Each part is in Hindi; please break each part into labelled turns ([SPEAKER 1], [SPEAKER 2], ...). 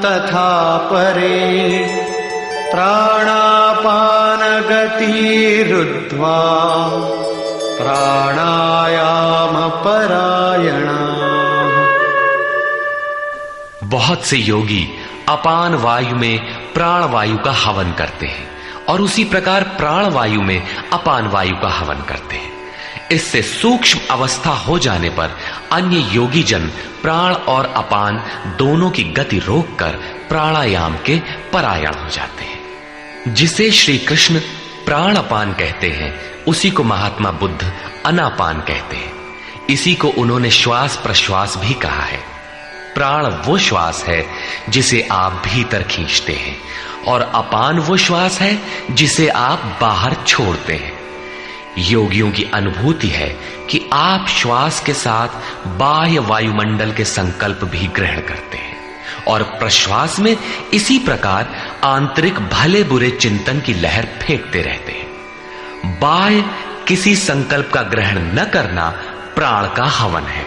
[SPEAKER 1] तथा परे प्राणापान गतिरुद्ध्वा प्राणायाम परायणा।
[SPEAKER 2] बहुत से योगी अपान वायु में प्राण वायु का हवन करते हैं और उसी प्रकार प्राण वायु में अपान वायु का हवन करते हैं। इससे सूक्ष्म अवस्था हो जाने पर अन्य योगी जन प्राण और अपान दोनों की गति रोककर प्राणायाम के परायण हो जाते हैं। जिसे श्री कृष्ण प्राण अपान कहते हैं उसी को महात्मा बुद्ध अनापान कहते हैं। इसी को उन्होंने श्वास प्रश्वास भी कहा है। प्राण वो श्वास है जिसे आप भीतर खींचते हैं और अपान वो श्वास है जिसे आप बाहर छोड़ते हैं। योगियों की अनुभूति है कि आप श्वास के साथ बाह्य वायुमंडल के संकल्प भी ग्रहण करते हैं और प्रश्वास में इसी प्रकार आंतरिक भले बुरे चिंतन की लहर फेंकते रहते हैं। बाह्य किसी संकल्प का ग्रहण न करना प्राण का हवन है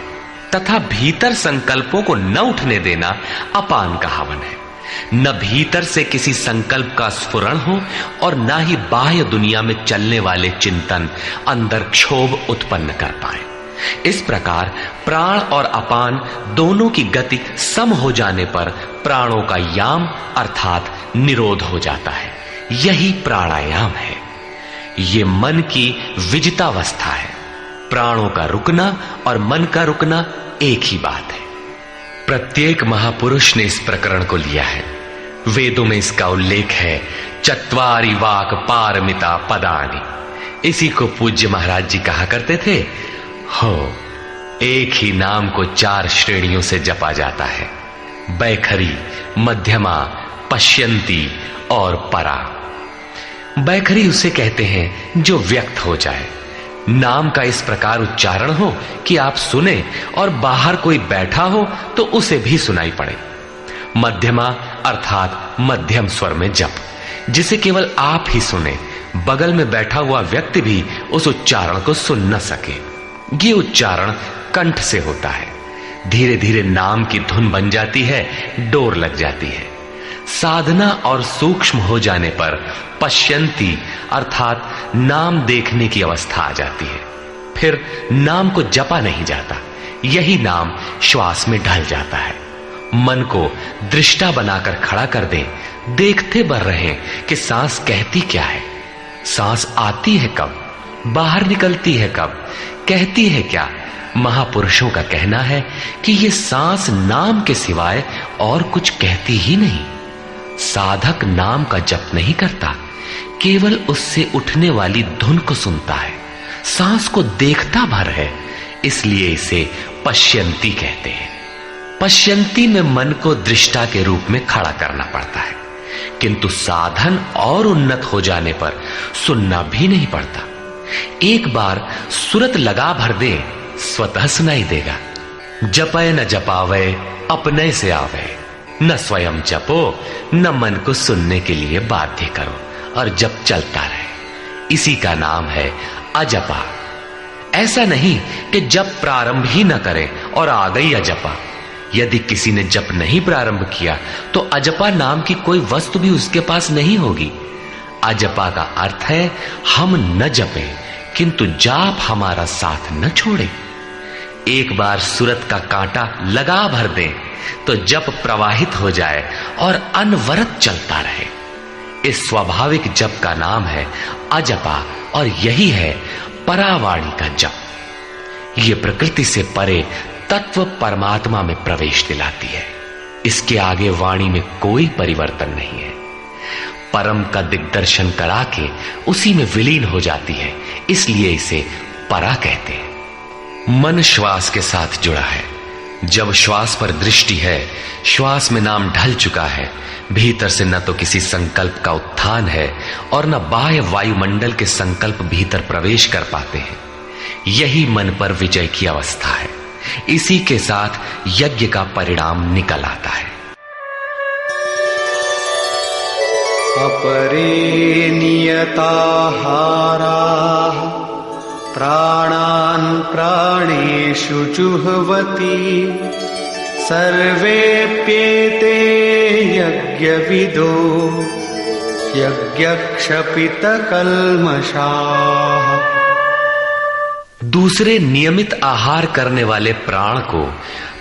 [SPEAKER 2] तथा भीतर संकल्पों को न उठने देना अपान का हवन है। न भीतर से किसी संकल्प का स्फुरण हो और न ही बाह्य दुनिया में चलने वाले चिंतन अंदर क्षोभ उत्पन्न कर पाए। इस प्रकार प्राण और अपान दोनों की गति सम हो जाने पर प्राणों का याम अर्थात निरोध हो जाता है। यही प्राणायाम है। ये मन की विजितावस्था है। प्राणों का रुकना और मन का रुकना एक ही बात है। प्रत्येक महापुरुष ने इस प्रकरण को लिया है। वेदों में इसका उल्लेख है। चत्वारि वाक पारमिता पदानि। इसी को पूज्य महाराज जी कहा करते थे। हो, एक ही नाम को 4 श्रेणियों से जपा जाता है। बैखरी, मध्यमा, पश्यंती और परा। बैखरी उसे कहते हैं जो व्यक्त हो जाए। नाम का इस प्रकार उच्चारण हो कि आप सुने और बाहर कोई बैठा हो तो उसे भी सुनाई पड़े। मध्यमा अर्थात मध्यम स्वर में जप, जिसे केवल आप ही सुने, बगल में बैठा हुआ व्यक्ति भी उस उच्चारण को सुन न सके। ये उच्चारण कंठ से होता है। धीरे धीरे नाम की धुन बन जाती है, डोर लग जाती है। साधना और सूक्ष्म हो जाने पर पश्यंती अर्थात नाम देखने की अवस्था आ जाती है। फिर नाम को जपा नहीं जाता, यही नाम श्वास में ढल जाता है। मन को दृष्टा बनाकर खड़ा कर दें, देखते बर रहे कि सांस कहती क्या है, सांस आती है कब, बाहर निकलती है कब, कहती है क्या। महापुरुषों का कहना है कि ये सांस नाम के सिवाय और कुछ कहती ही नहीं। साधक नाम का जप नहीं करता, केवल उससे उठने वाली धुन को सुनता है, सांस को देखता भर है, इसलिए इसे पश्यंती कहते हैं। पश्यंती में मन को दृष्टा के रूप में खड़ा करना पड़ता है, किंतु साधन और उन्नत हो जाने पर सुनना भी नहीं पड़ता। एक बार सुरत लगा भर दे, स्वतः सुनाई देगा। जपय न जपावे अपने से आवे, न स्वयं जपो न मन को सुनने के लिए बाध्य करो, और जप चलता रहे। इसी का नाम है अजपा। ऐसा नहीं कि जप प्रारंभ ही न करें और आ गई अजपा। यदि किसी ने जप नहीं प्रारंभ किया तो अजपा नाम की कोई वस्तु भी उसके पास नहीं होगी। अजपा का अर्थ है हम न जपें किंतु जाप हमारा साथ न छोड़े। एक बार सुरत का कांटा लगा भर दें तो जप प्रवाहित हो जाए और अनवरत चलता रहे। इस स्वाभाविक जप का नाम है अजपा और यही है परावाणी का जप। ये प्रकृति से परे तत्व परमात्मा में प्रवेश दिलाती है। इसके आगे वाणी में कोई परिवर्तन नहीं है। परम का दिग्दर्शन करा के उसी में विलीन हो जाती है, इसलिए इसे परा कहते हैं। मन श्वास के साथ जुड़ा है। जब श्वास पर दृष्टि है, श्वास में नाम ढल चुका है, भीतर से न तो किसी संकल्प का उत्थान है और न बाह्य वायुमंडल के संकल्प भीतर प्रवेश कर पाते हैं। यही मन पर विजय की अवस्था है। इसी के साथ यज्ञ का परिणाम निकल आता है।
[SPEAKER 1] अपरे नियताहाराः प्राणान् प्राणेषु जुह्वति सर्वेप्येते यज्ञविदो यज्ञक्षपितकल्मषाः।
[SPEAKER 2] दूसरे नियमित आहार करने वाले प्राण को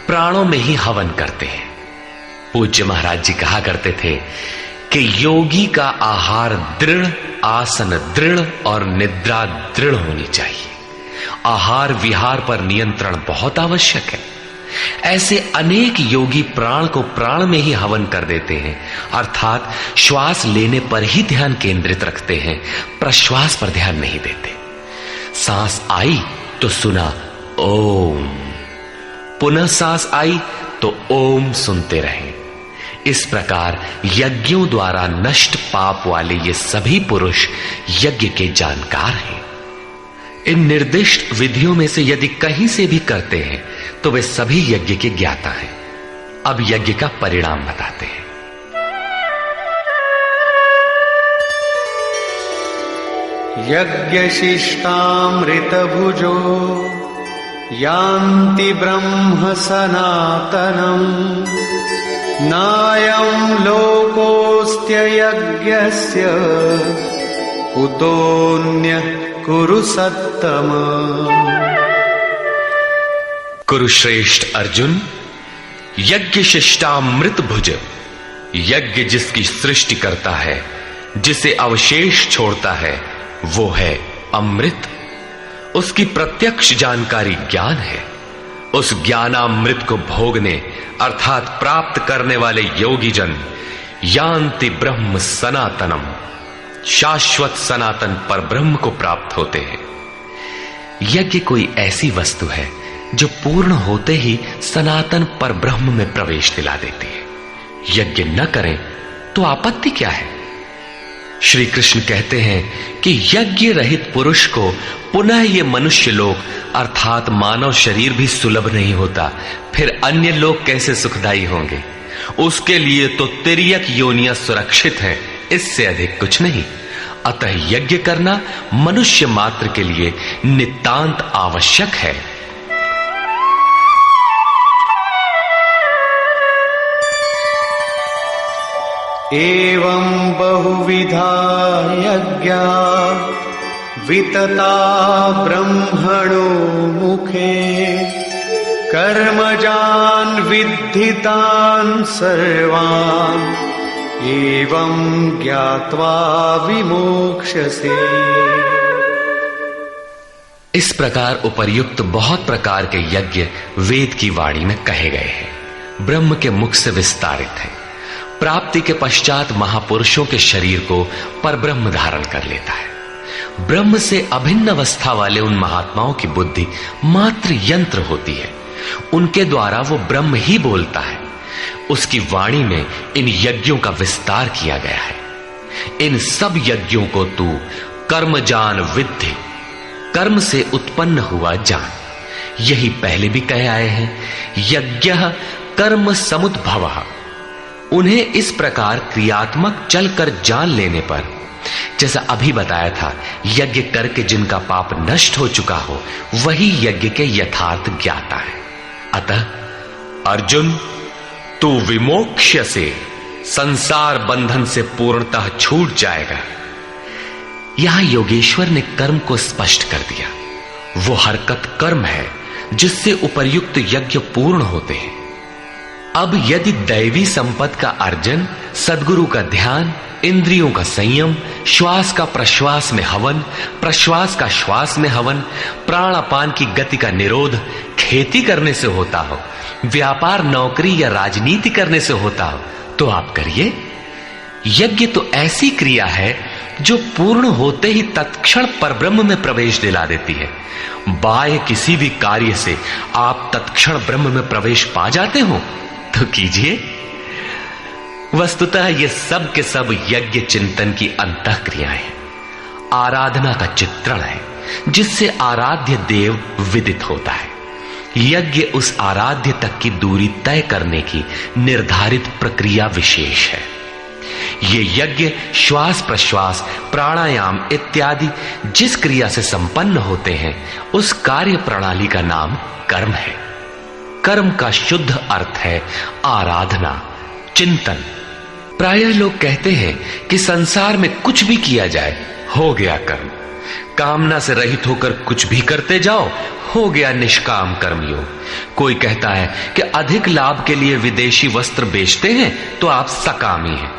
[SPEAKER 2] प्राणों में ही हवन करते हैं। पूज्य महाराज जी कहा करते थे कि योगी का आहार दृढ़, आसन दृढ़ और निद्रा दृढ़ होनी चाहिए। आहार विहार पर नियंत्रण बहुत आवश्यक है। ऐसे अनेक योगी प्राण को प्राण में ही हवन कर देते हैं, अर्थात श्वास लेने पर ही ध्यान केंद्रित रखते हैं, प्रश्वास पर ध्यान नहीं देते। सांस आई तो सुना ओम, पुनः सांस आई तो ओम सुनते रहे। इस प्रकार यज्ञों द्वारा नष्ट पाप वाले ये सभी पुरुष यज्ञ के जानकार हैं। इन निर्दिष्ट विधियों में से यदि कहीं से भी करते हैं तो वे सभी यज्ञ के ज्ञाता हैं। अब यज्ञ का परिणाम बताते हैं।
[SPEAKER 1] यज्ञशिष्टामृतभुजो यान्ति ब्रह्म सनातनम् नायं लोकोऽस्त्ययज्ञस्य कुतोऽन्यः कुरु सत्तम।
[SPEAKER 2] कुरुश्रेष्ठ अर्जुन, यज्ञ शिष्टामृत भुज, यज्ञ जिसकी सृष्टि करता है, जिसे अवशेष छोड़ता है, वो है अमृत। उसकी प्रत्यक्ष जानकारी ज्ञान है। उस ज्ञानामृत को भोगने अर्थात प्राप्त करने वाले योगी जन यान्ति ब्रह्म सनातनम, शाश्वत सनातन पर ब्रह्म को प्राप्त होते हैं। यज्ञ कोई ऐसी वस्तु है जो पूर्ण होते ही सनातन पर ब्रह्म में प्रवेश दिला देती है। यज्ञ न करें तो आपत्ति क्या है? श्री कृष्ण कहते हैं कि यज्ञ रहित पुरुष को पुनः ये मनुष्य लोक अर्थात मानव शरीर भी सुलभ नहीं होता, फिर अन्य लोग कैसे सुखदायी होंगे? उसके लिए तो तिर्यक योनियां सुरक्षित हैं, इससे अधिक कुछ नहीं। अतः यज्ञ करना मनुष्य मात्र के लिए नितांत आवश्यक है।
[SPEAKER 1] एवं बहुविधा यज्ञा वितता ब्रह्मणो मुखे कर्मजान् विद्धितान् सर्वान् एवं ज्ञात्वा विमोक्ष्यसे।
[SPEAKER 2] इस प्रकार उपर्युक्त बहुत प्रकार के यज्ञ वेद की वाणी में कहे गए हैं, ब्रह्म के मुख से विस्तारित है। प्राप्ति के पश्चात महापुरुषों के शरीर को परब्रह्म धारण कर लेता है। ब्रह्म से अभिन्न अवस्था वाले उन महात्माओं की बुद्धि मात्र यंत्र होती है, उनके द्वारा वो ब्रह्म ही बोलता है। उसकी वाणी में इन यज्ञों का विस्तार किया गया है। इन सब यज्ञों को तू कर्म जान विद्धि, कर्म से उत्पन्न हुआ जान। यही पहले भी कहे आए हैं, यज्ञ कर्म समुद्भवः। उन्हें इस प्रकार क्रियात्मक चलकर जान लेने पर, जैसा अभी बताया था, यज्ञ करके जिनका पाप नष्ट हो चुका हो वही यज्ञ के यथार्थ ज्ञाता है। अतः अर्जुन, तू विमोक्ष्य से, संसार बंधन से पूर्णतः छूट जाएगा। यहां योगेश्वर ने कर्म को स्पष्ट कर दिया। वो हरकत कर्म है जिससे उपर्युक्त यज्ञ पूर्ण होते हैं। अब यदि दैवी संपत्ति का अर्जन, सद्गुरु का ध्यान, इंद्रियों का संयम, श्वास का प्रश्वास में हवन, प्रश्वास का श्वास में हवन, प्राण अपान की गति का निरोध खेती करने से होता हो, व्यापार नौकरी या राजनीति करने से होता हो, तो आप करिए। यज्ञ तो ऐसी क्रिया है जो पूर्ण होते ही तत्क्षण परब्रह्म में प्रवेश दिला देती है। बाह्य किसी भी कार्य से आप तत्क्षण ब्रह्म में प्रवेश पा जाते हो तो कीजिए। वस्तुतः ये सब के सब यज्ञ चिंतन की अंतः क्रियाएं, आराधना का चित्रण है जिससे आराध्य देव विदित होता है। यज्ञ उस आराध्य तक की दूरी तय करने की निर्धारित प्रक्रिया विशेष है। ये यज्ञ श्वास प्रश्वास, प्राणायाम इत्यादि जिस क्रिया से संपन्न होते हैं उस कार्य प्रणाली का नाम कर्म है। कर्म का शुद्ध अर्थ है आराधना, चिंतन। प्रायः लोग कहते हैं कि संसार में कुछ भी किया जाए हो गया कर्म, कामना से रहित होकर कुछ भी करते जाओ हो गया निष्काम कर्मयोग। कोई कहता है कि अधिक लाभ के लिए विदेशी वस्त्र बेचते हैं तो आप सकामी हैं,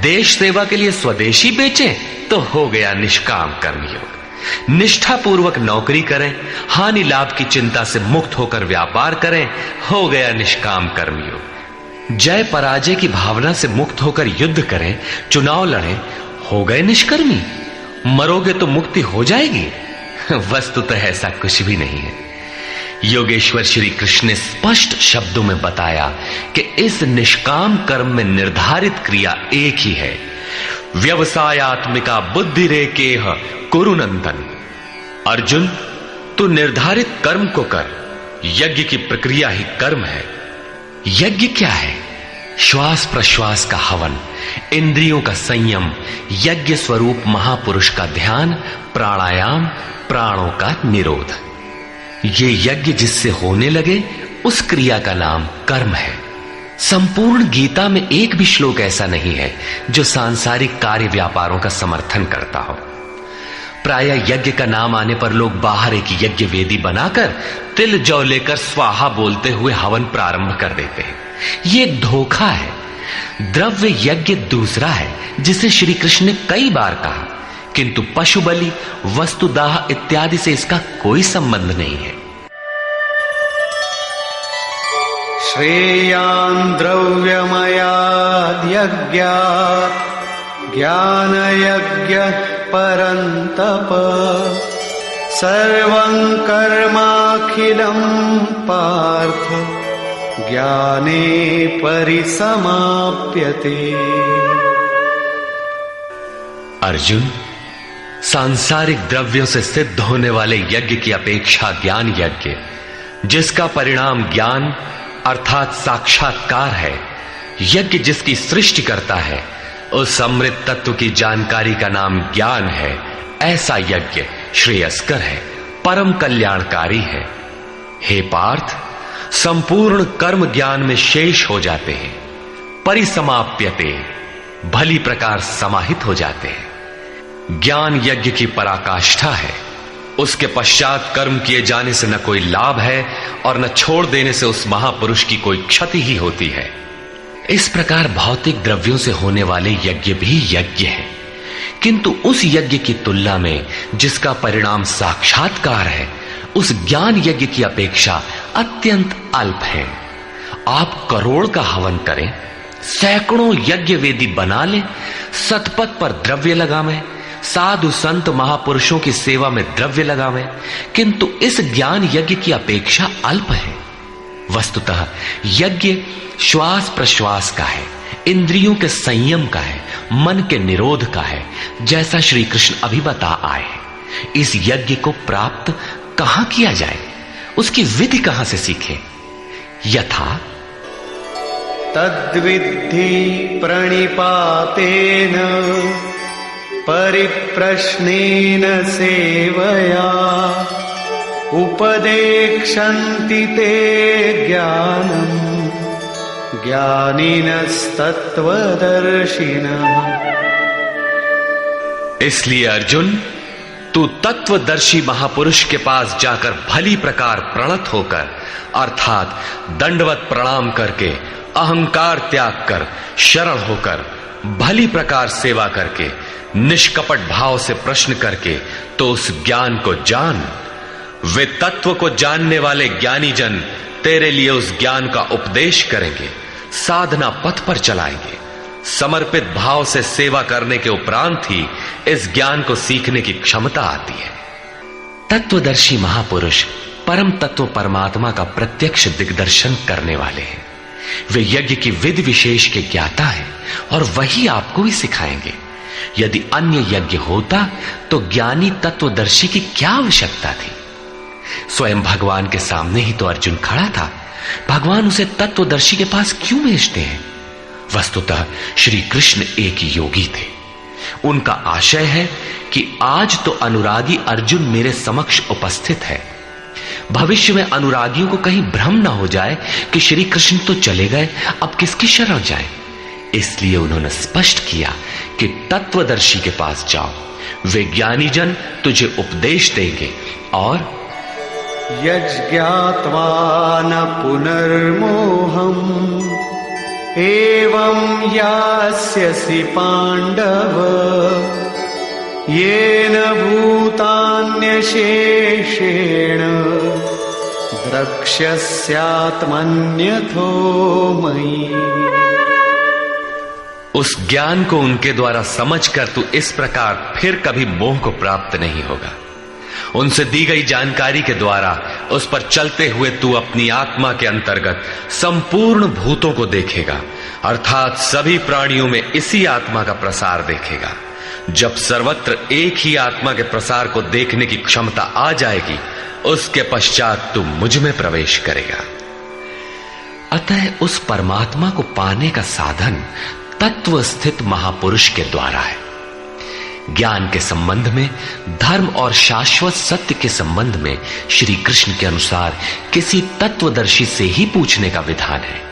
[SPEAKER 2] देश सेवा के लिए स्वदेशी बेचें तो हो गया निष्काम कर्मयोग। निष्ठापूर्वक नौकरी करें, हानि लाभ की चिंता से मुक्त होकर व्यापार करें, हो गया निष्काम कर्मयोग। जय पराजय की भावना से मुक्त होकर युद्ध करें, चुनाव लड़ें, हो गए निष्कर्मी। मरोगे तो मुक्ति हो जाएगी? वस्तुतः ऐसा कुछ भी नहीं है। योगेश्वर श्री कृष्ण ने स्पष्ट शब्दों में बताया कि इस निष्काम कर्म में निर्धारित क्रिया एक ही है, व्यवसायात्मिका बुद्धि रेकेह कुरु नंदन। अर्जुन, तू निर्धारित कर्म को कर, यज्ञ की प्रक्रिया ही कर्म है। यज्ञ क्या है? श्वास प्रश्वास का हवन, इंद्रियों का संयम, यज्ञ स्वरूप महापुरुष का ध्यान, प्राणायाम, प्राणों का निरोध। ये यज्ञ जिससे होने लगे उस क्रिया का नाम कर्म है। संपूर्ण गीता में एक भी श्लोक ऐसा नहीं है जो सांसारिक कार्य व्यापारों का समर्थन करता हो। प्रायः यज्ञ का नाम आने पर लोग बाहर एक यज्ञ वेदी बनाकर तिल जौ लेकर स्वाहा बोलते हुए हवन प्रारंभ कर देते हैं। ये एक धोखा है। द्रव्य यज्ञ दूसरा है जिसे श्री कृष्ण ने कई बार कहा, किंतु पशु बलि, वस्तुदाह इत्यादि से इसका कोई संबंध नहीं है।
[SPEAKER 1] श्रेयान् द्रव्यमयाद् यज्ञात् ज्ञानयज्ञः परन्तप सर्वं कर्माखिलं पार्थ ज्ञाने परिसमाप्यते।
[SPEAKER 2] अर्जुन, सांसारिक द्रव्यों से सिद्ध होने वाले यज्ञ की अपेक्षा ज्ञान यज्ञ, जिसका परिणाम ज्ञान अर्थात साक्षात्कार है, यज्ञ जिसकी सृष्टि करता है, उस अमृत तत्व की जानकारी का नाम ज्ञान है। ऐसा यज्ञ श्रेयस्कर है, परम कल्याणकारी है। हे पार्थ, संपूर्ण कर्म ज्ञान में शेष हो जाते हैं, परिसमाप्यते, भली प्रकार समाहित हो जाते हैं। ज्ञान यज्ञ की पराकाष्ठा है, उसके पश्चात कर्म किए जाने से न कोई लाभ है और न छोड़ देने से उस महापुरुष की कोई क्षति ही होती है। इस प्रकार भौतिक द्रव्यों से होने वाले यज्ञ भी यज्ञ है, किंतु उस यज्ञ की तुलना में जिसका परिणाम साक्षात्कार है, उस ज्ञान यज्ञ की अपेक्षा अत्यंत अल्प है। आप करोड़ का हवन करें, सैकड़ों यज्ञ वेदी बना लें, सतपथ पर द्रव्य लगावें, साधु संत महापुरुषों की सेवा में द्रव्य लगावें, किंतु इस ज्ञान यज्ञ की अपेक्षा अल्प है। वस्तुतः यज्ञ श्वास प्रश्वास का है, इंद्रियों के संयम का है, मन के निरोध का है, जैसा श्री कृष्ण अभी बता आए हैं। इस यज्ञ को प्राप्त कहां किया जाए, उसकी विधि कहां से सीखें? यथा
[SPEAKER 1] तद्विद्धि प्रणिपातेन परिप्रश्नेन सेवया उपदेक्षन्ति ते ज्ञानम् ज्ञानिनस्तत्त्वदर्शिनः। इसलिए
[SPEAKER 2] अर्जुन, तू तत्वदर्शी महापुरुष के पास जाकर भली प्रकार प्रणत होकर अर्थात दंडवत प्रणाम करके, अहंकार त्याग कर, शरण होकर, भली प्रकार सेवा करके, निष्कपट भाव से प्रश्न करके तो उस ज्ञान को जान। वे तत्व को जानने वाले ज्ञानी जन तेरे लिए उस ज्ञान का उपदेश करेंगे, साधना पथ पर चलाएंगे। समर्पित भाव से सेवा करने के उपरांत ही इस ज्ञान को सीखने की क्षमता आती है। तत्वदर्शी महापुरुष परम तत्व परमात्मा का प्रत्यक्ष दिग्दर्शन करने वाले हैं। वे यज्ञ की विधि विशेष के ज्ञाता हैं और वही आपको भी सिखाएंगे। यदि अन्य यज्ञ होता तो ज्ञानी तत्वदर्शी की क्या आवश्यकता थी? स्वयं भगवान के सामने ही तो अर्जुन खड़ा था, भगवान उसे तत्वदर्शी के पास क्यों भेजते हैं? वस्तुतः श्री कृष्ण एक योगी थे। उनका आशय है कि आज तो अनुरागी अर्जुन मेरे समक्ष उपस्थित है, भविष्य में अनुरागियों को कहीं भ्रम न हो जाए कि श्री कृष्ण तो चले गए, अब किसकी शरण जाए। इसलिए उन्होंने स्पष्ट किया कि तत्वदर्शी के पास जाओ, वे ज्ञानी जन तुझे उपदेश देंगे और
[SPEAKER 1] यज्ञात्वा न पुनर्मोहम् एवं यास्यसि पांडव येन भूतान्यशेषेण द्रक्ष्यस्यात्मन्यथो मयि।
[SPEAKER 2] उस ज्ञान को उनके द्वारा समझकर तू इस प्रकार फिर कभी मोह को प्राप्त नहीं होगा। उनसे दी गई जानकारी के द्वारा उस पर चलते हुए तू अपनी आत्मा के अंतर्गत संपूर्ण भूतों को देखेगा, अर्थात सभी प्राणियों में इसी आत्मा का प्रसार देखेगा। जब सर्वत्र एक ही आत्मा के प्रसार को देखने की क्षमता आ जाएगी, उसके पश्चात तू मुझ में प्रवेश करेगा। अतः उस परमात्मा को पाने का साधन तत्व स्थित महापुरुष के द्वारा है। ज्ञान के संबंध में, धर्म और शाश्वत सत्य के संबंध में श्री कृष्ण के अनुसार किसी तत्वदर्शी से ही पूछने का विधान है।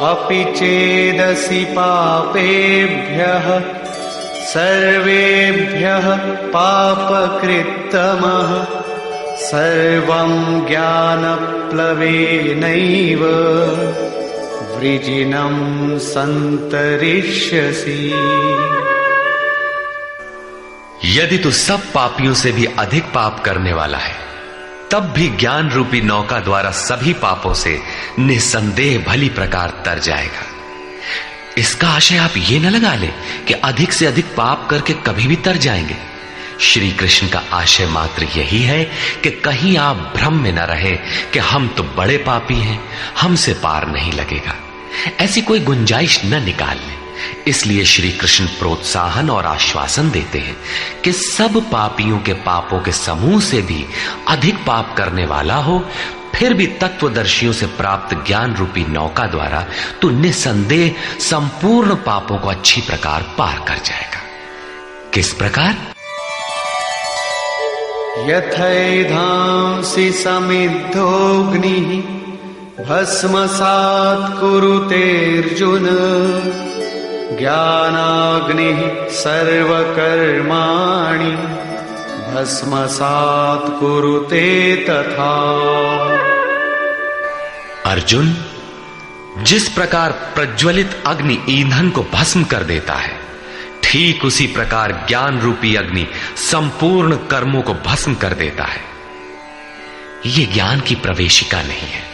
[SPEAKER 1] अपि चेदसि पापेभ्यः सर्वेभ्यः पापकृत्तमः सर्वं ज्ञानप्लवेनैव वृजिनं संतरिष्यसि।
[SPEAKER 2] यदि तू सब पापियों से भी अधिक पाप करने वाला है, तब भी ज्ञान रूपी नौका द्वारा सभी पापों से निसंदेह भली प्रकार तर जाएगा। इसका आशय आप ये न लगा ले कि अधिक से अधिक पाप करके कभी भी तर जाएंगे। श्री कृष्ण का आशय मात्र यही है कि कहीं आप भ्रम में न रहे कि हम तो बड़े पापी हैं, हमसे पार नहीं लगेगा। ऐसी कोई गुंजाइश न निकाल ले। इसलिए श्री कृष्ण प्रोत्साहन और आश्वासन देते हैं कि सब पापियों के पापों के समूह से भी अधिक पाप करने वाला हो, फिर भी तत्वदर्शियों से प्राप्त ज्ञान रूपी नौका द्वारा तू निसंदेह संपूर्ण पापों को अच्छी प्रकार पार कर जाएगा। किस प्रकार?
[SPEAKER 1] यथैधांसि समिद्धोऽग्निः भस्मसात् कुरुतेऽर्जुन ज्ञानाग्निः सर्वकर्माणि भस्मसात् कुरुते तथा।
[SPEAKER 2] अर्जुन, जिस प्रकार प्रज्वलित अग्नि ईंधन को भस्म कर देता है, ठीक उसी प्रकार ज्ञान रूपी अग्नि संपूर्ण कर्मों को भस्म कर देता है। यह ज्ञान की प्रवेशिका नहीं है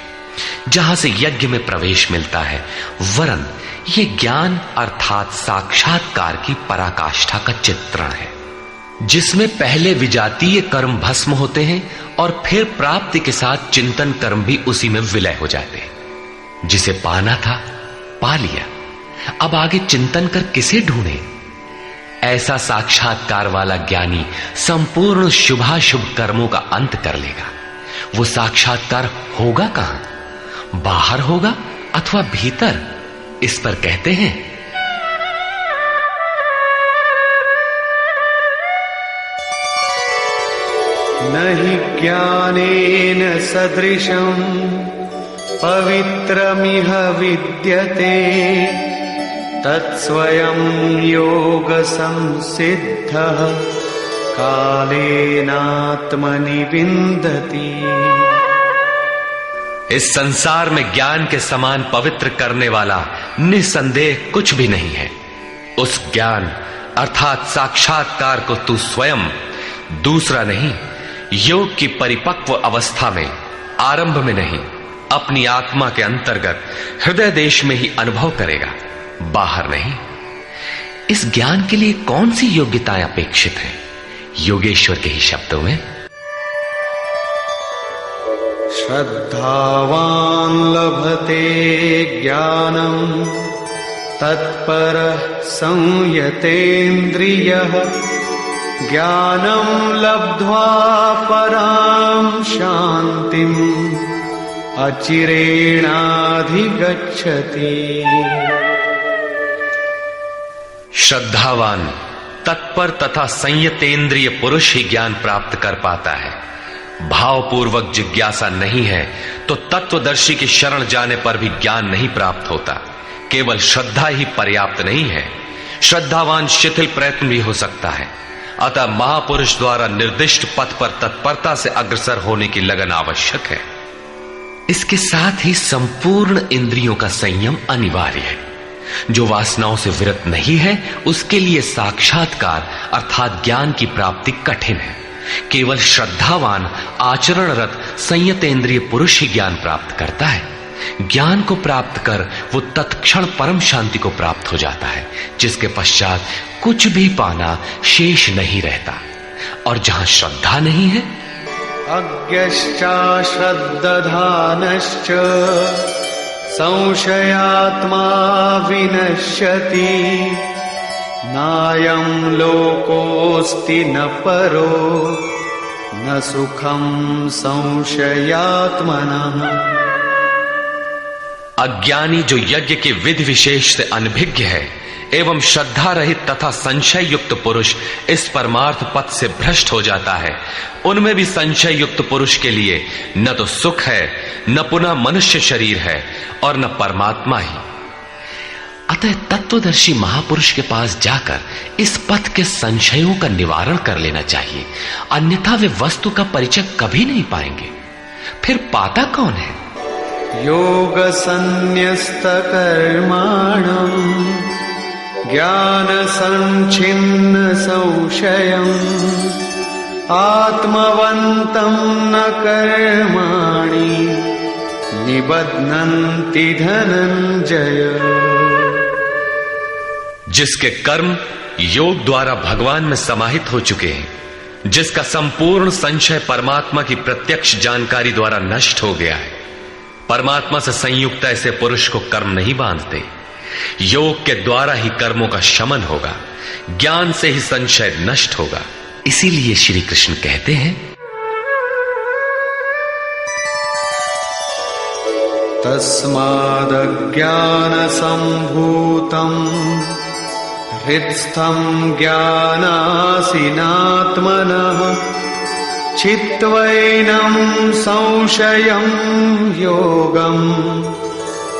[SPEAKER 2] जहां से यज्ञ में प्रवेश मिलता है, वरन यह ज्ञान अर्थात साक्षात्कार की पराकाष्ठा का चित्रण है, जिसमें पहले विजातीय कर्म भस्म होते हैं और फिर प्राप्ति के साथ चिंतन कर्म भी उसी में विलय हो जाते हैं। जिसे पाना था पा लिया, अब आगे चिंतन कर किसे ढूंढे? ऐसा साक्षात्कार वाला ज्ञानी संपूर्ण शुभाशुभ कर्मों का अंत कर लेगा। वो साक्षात्कार होगा कहां? बाहर होगा अथवा भीतर? इस पर कहते हैं,
[SPEAKER 1] नहि ज्ञानेन सदृशं पवित्रमिह विद्यते तत्स्वयं योग संसिद्धः कालेनात्मनि विन्दति।
[SPEAKER 2] इस संसार में ज्ञान के समान पवित्र करने वाला निसंदेह कुछ भी नहीं है। उस ज्ञान अर्थात साक्षात्कार को तू स्वयं, दूसरा नहीं, योग की परिपक्व अवस्था में, आरंभ में नहीं, अपनी आत्मा के अंतर्गत हृदय देश में ही अनुभव करेगा, बाहर नहीं। इस ज्ञान के लिए कौन सी योग्यताएं अपेक्षित हैं? योगेश्वर के ही शब्दों में,
[SPEAKER 1] श्रद्धावान् लभते ज्ञानम् तत्परः संयतेन्द्रियः ज्ञानं लब्ध्वा परां शान्तिम् अचिरेणाधिगच्छति।
[SPEAKER 2] श्रद्धावान तत्पर तथा संयतेंद्रिय पुरुष ही ज्ञान प्राप्त कर पाता है। भावपूर्वक जिज्ञासा नहीं है तो तत्वदर्शी की शरण जाने पर भी ज्ञान नहीं प्राप्त होता। केवल श्रद्धा ही पर्याप्त नहीं है, श्रद्धावान शिथिल प्रयत्न भी हो सकता है। अतः महापुरुष द्वारा निर्दिष्ट पथ पर तत्परता से अग्रसर होने की लगन आवश्यक है। इसके साथ ही संपूर्ण इंद्रियों का संयम अनिवार्य है। जो वासनाओं से विरत नहीं है उसके लिए साक्षात्कार अर्थात ज्ञान की प्राप्ति कठिन है। केवल श्रद्धावान आचरणरत संयतेंद्रिय पुरुष ही ज्ञान प्राप्त करता है। ज्ञान को प्राप्त कर वो तत्क्षण परम शांति को प्राप्त हो जाता है, जिसके पश्चात कुछ भी पाना शेष नहीं रहता। और जहां श्रद्धा नहीं है,
[SPEAKER 1] अज्ञश्चा श्रद्धानश्च संशयात्मा विनश्यति नायं लोकोऽस्ति न परो न सुखम संशयात्मनः।
[SPEAKER 2] अज्ञानी जो यज्ञ के विधि विशेष से अनभिज्ञ है एवं श्रद्धा रहित तथा संशय युक्त पुरुष इस परमार्थ पथ से भ्रष्ट हो जाता है। उनमें भी संशय युक्त पुरुष के लिए न तो सुख है, न पुनः मनुष्य शरीर है और न परमात्मा ही। अतः तत्वदर्शी महापुरुष के पास जाकर इस पथ के संशयों का निवारण कर लेना चाहिए, अन्यथा वे वस्तु का परिचय कभी नहीं पाएंगे। फिर पाता कौन है?
[SPEAKER 1] योग संन्यस्त कर्माणं ज्ञान संचिन्न संशयम् आत्मवन्तं न कर्माणि निबध्नन्ति धनंजय।
[SPEAKER 2] जिसके कर्म योग द्वारा भगवान में समाहित हो चुके हैं, जिसका संपूर्ण संशय परमात्मा की प्रत्यक्ष जानकारी द्वारा नष्ट हो गया है, परमात्मा से संयुक्त ऐसे पुरुष को कर्म नहीं बांधते। योग के द्वारा ही कर्मों का शमन होगा, ज्ञान से ही संशय नष्ट होगा। इसीलिए श्री कृष्ण कहते हैं,
[SPEAKER 1] तस्मादज्ञान संभूतं हृत्स्थं ज्ञानासिनात्मनः चित्वैनं संशयं योगम्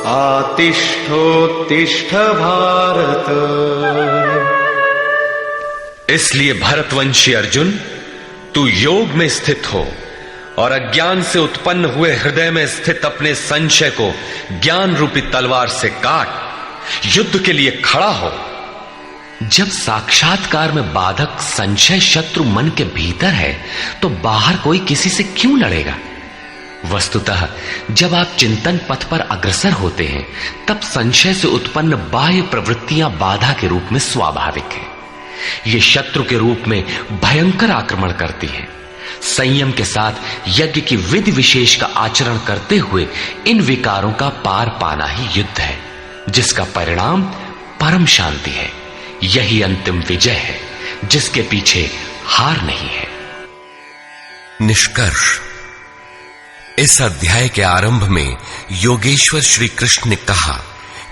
[SPEAKER 1] आतिष्ठोत्तिष्ठ भारत।
[SPEAKER 2] इसलिए भरतवंशी अर्जुन, तू योग में स्थित हो और अज्ञान से उत्पन्न हुए हृदय में स्थित अपने संशय को ज्ञान रूपी तलवार से काट युद्ध के लिए खड़ा हो। जब साक्षात्कार में बाधक संशय शत्रु मन के भीतर है तो बाहर कोई किसी से क्यों लड़ेगा? वस्तुतः जब आप चिंतन पथ पर अग्रसर होते हैं तब संशय से उत्पन्न बाह्य प्रवृत्तियां बाधा के रूप में स्वाभाविक है। ये शत्रु के रूप में भयंकर आक्रमण करती है। संयम के साथ यज्ञ की विधि विशेष का आचरण करते हुए इन विकारों का पार पाना ही युद्ध है, जिसका परिणाम परम शांति है। यही अंतिम विजय है, जिसके पीछे हार नहीं है।
[SPEAKER 3] निष्कर्ष, इस अध्याय के आरंभ में योगेश्वर श्री कृष्ण ने कहा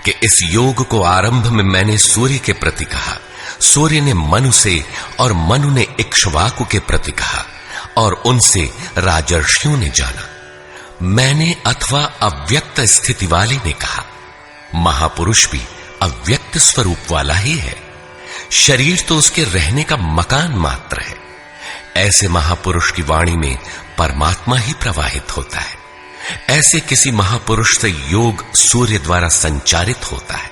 [SPEAKER 3] कि इस योग को आरंभ में मैंने सूर्य के प्रति कहा, सूर्य ने मनु से और मनु ने इक्ष्वाकु के प्रति कहा और उनसे राजर्षियों ने जाना। मैंने अथवा अव्यक्त स्थिति वाले ने कहा। महापुरुष भी अव्यक्त स्वरूप वाला ही है, शरीर तो उसके रहने का मकान मात्र है। ऐसे महापुरुष की वाणी में परमात्मा ही प्रवाहित होता है। ऐसे किसी महापुरुष से योग सूर्य द्वारा संचारित होता है।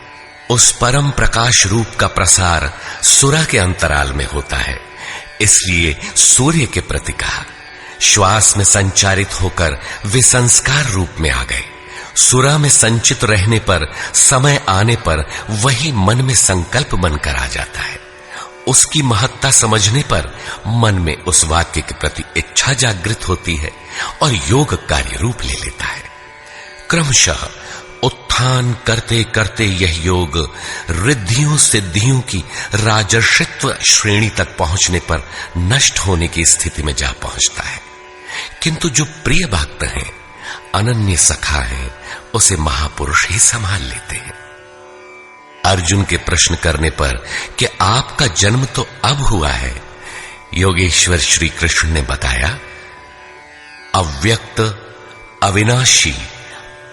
[SPEAKER 3] उस परम प्रकाश रूप का प्रसार सुरा के अंतराल में होता है, इसलिए सूर्य के प्रति कहा। श्वास में संचारित होकर वे संस्कार रूप में आ गए। सुरा में संचित रहने पर समय आने पर वही मन में संकल्प बनकर आ जाता है। उसकी महत्ता समझने पर मन में उस वाक्य के प्रति इच्छा जागृत होती है और योग कार्य रूप ले लेता है। क्रमशः उत्थान करते करते यह योग रिद्धियों सिद्धियों की राजर्षित्व श्रेणी तक पहुंचने पर नष्ट होने की स्थिति में जा पहुंचता है। किंतु जो प्रिय भक्त हैं, अनन्य सखा हैं, उसे महापुरुष ही संभाल लेते हैं। अर्जुन के प्रश्न करने पर कि आपका जन्म तो अब हुआ है, योगेश्वर श्री कृष्ण ने बताया, अव्यक्त, अविनाशी,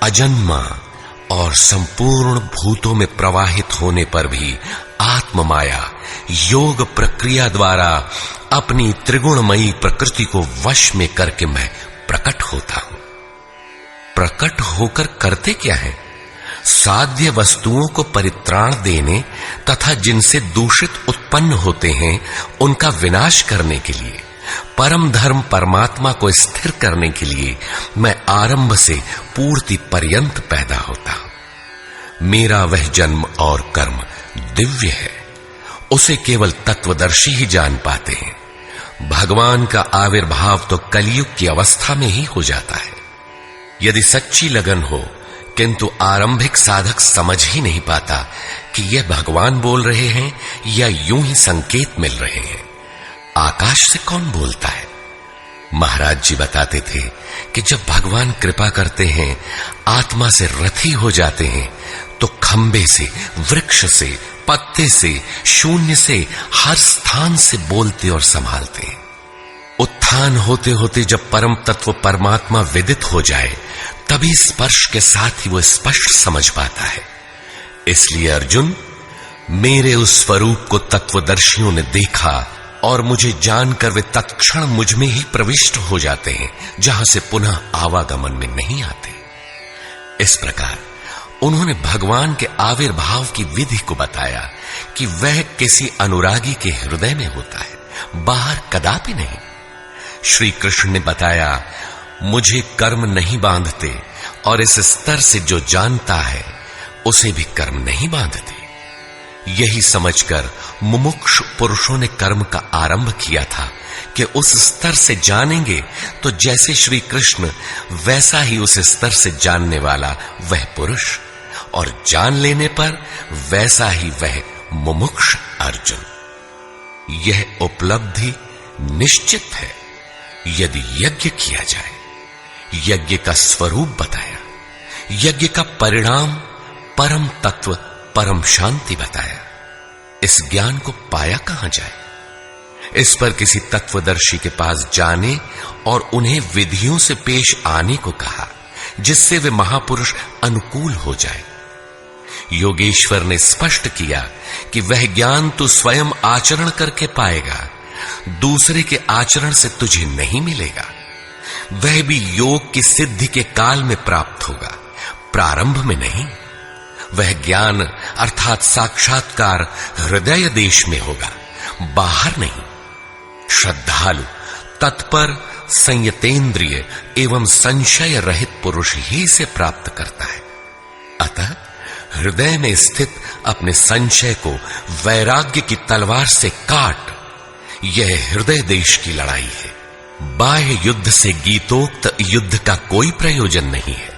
[SPEAKER 3] अजन्मा और संपूर्ण भूतों में प्रवाहित होने पर भी आत्म माया योग प्रक्रिया द्वारा अपनी त्रिगुणमयी प्रकृति को वश में करके मैं प्रकट होता हूं। प्रकट होकर करते क्या है? साध्य वस्तुओं को परित्राण देने तथा जिनसे दूषित उत्पन्न होते हैं उनका विनाश करने के लिए, परम धर्म परमात्मा को स्थिर करने के लिए मैं आरंभ से पूर्ति पर्यंत पैदा होता हूं। मेरा वह जन्म और कर्म दिव्य है, उसे केवल तत्वदर्शी ही जान पाते हैं। भगवान का आविर्भाव तो कलयुग की अवस्था में ही हो जाता है। यदि सच्ची लगन हो किंतु आरंभिक साधक समझ ही नहीं पाता कि यह भगवान बोल रहे हैं या यूं ही संकेत मिल रहे हैं। आकाश से कौन बोलता है? महाराज जी बताते थे कि जब भगवान कृपा करते हैं, आत्मा से रथी हो जाते हैं, तो खंबे से, वृक्ष से, पत्ते से, शून्य से, हर स्थान से बोलते और संभालते हैं। उत्थान होते होते जब परम तत्व परमात्मा विदित हो जाए, तभी स्पर्श के साथ ही वो स्पष्ट समझ पाता है। इसलिए अर्जुन, मेरे उस स्वरूप को तत्वदर्शियों ने देखा और मुझे जानकर वे तत्क्षण मुझ में ही प्रविष्ट हो जाते हैं, जहां से पुनः आवागमन में नहीं आते। इस प्रकार उन्होंने भगवान के आविर्भाव की विधि को बताया कि वह किसी अनुरागी के हृदय में होता है, बाहर कदापि नहीं। श्री कृष्ण ने बताया, मुझे कर्म नहीं बांधते और इस स्तर से जो जानता है उसे भी कर्म नहीं बांधते। यही समझकर मुमुक्षु पुरुषों ने कर्म का आरंभ किया था कि उस स्तर से जानेंगे तो जैसे श्री कृष्ण, वैसा ही उस स्तर से जानने वाला वह पुरुष, और जान लेने पर वैसा ही वह मुमुक्ष अर्जुन। यह उपलब्धि निश्चित है यदि यज्ञ किया जाए। यज्ञ का स्वरूप बताया, यज्ञ का परिणाम परम तत्व, परम शांति बताया। इस ज्ञान को पाया कहां जाए? इस पर किसी तत्वदर्शी के पास जाने और उन्हें विधियों से पेश आने को कहा, जिससे वे महापुरुष अनुकूल हो जाए। योगेश्वर ने स्पष्ट किया कि वह ज्ञान तू स्वयं आचरण करके पाएगा, दूसरे के आचरण से तुझे नहीं मिलेगा। वह भी योग की सिद्धि के काल में प्राप्त होगा, प्रारंभ में नहीं। वह ज्ञान अर्थात साक्षात्कार हृदय देश में होगा, बाहर नहीं। श्रद्धालु, तत्पर, संयतेंद्रिय एवं संशय रहित पुरुष ही इसे प्राप्त करता है। अतः हृदय में स्थित अपने संशय को वैराग्य की तलवार से काट। यह हृदय देश की लड़ाई है। बाह्य युद्ध से गीतोक्त युद्ध का कोई प्रयोजन नहीं है।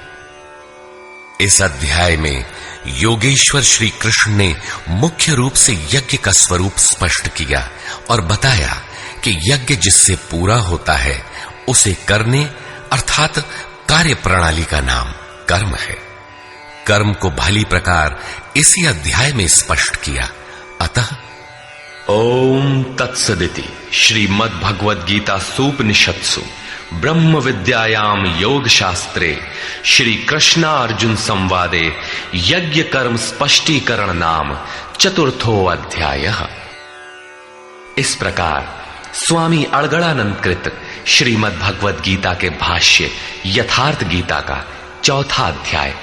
[SPEAKER 3] इस अध्याय में योगेश्वर श्री कृष्ण ने मुख्य रूप से यज्ञ का स्वरूप स्पष्ट किया और बताया कि यज्ञ जिससे पूरा होता है उसे करने अर्थात कार्य प्रणाली का नाम कर्म है। कर्म को भली प्रकार इसी अध्याय में स्पष्ट किया। अतः
[SPEAKER 2] ओम तत्सदिति श्रीमद् भगवद गीता सूपनिषत्सु ब्रह्म विद्यायाम योग शास्त्रे श्री कृष्णा अर्जुन संवादे यज्ञ कर्म स्पष्टीकरण नाम चतुर्थो अध्याय। इस प्रकार स्वामी अड़गड़ानंद कृत श्रीमद् भगवद गीता के भाष्य यथार्थ गीता का चौथा अध्याय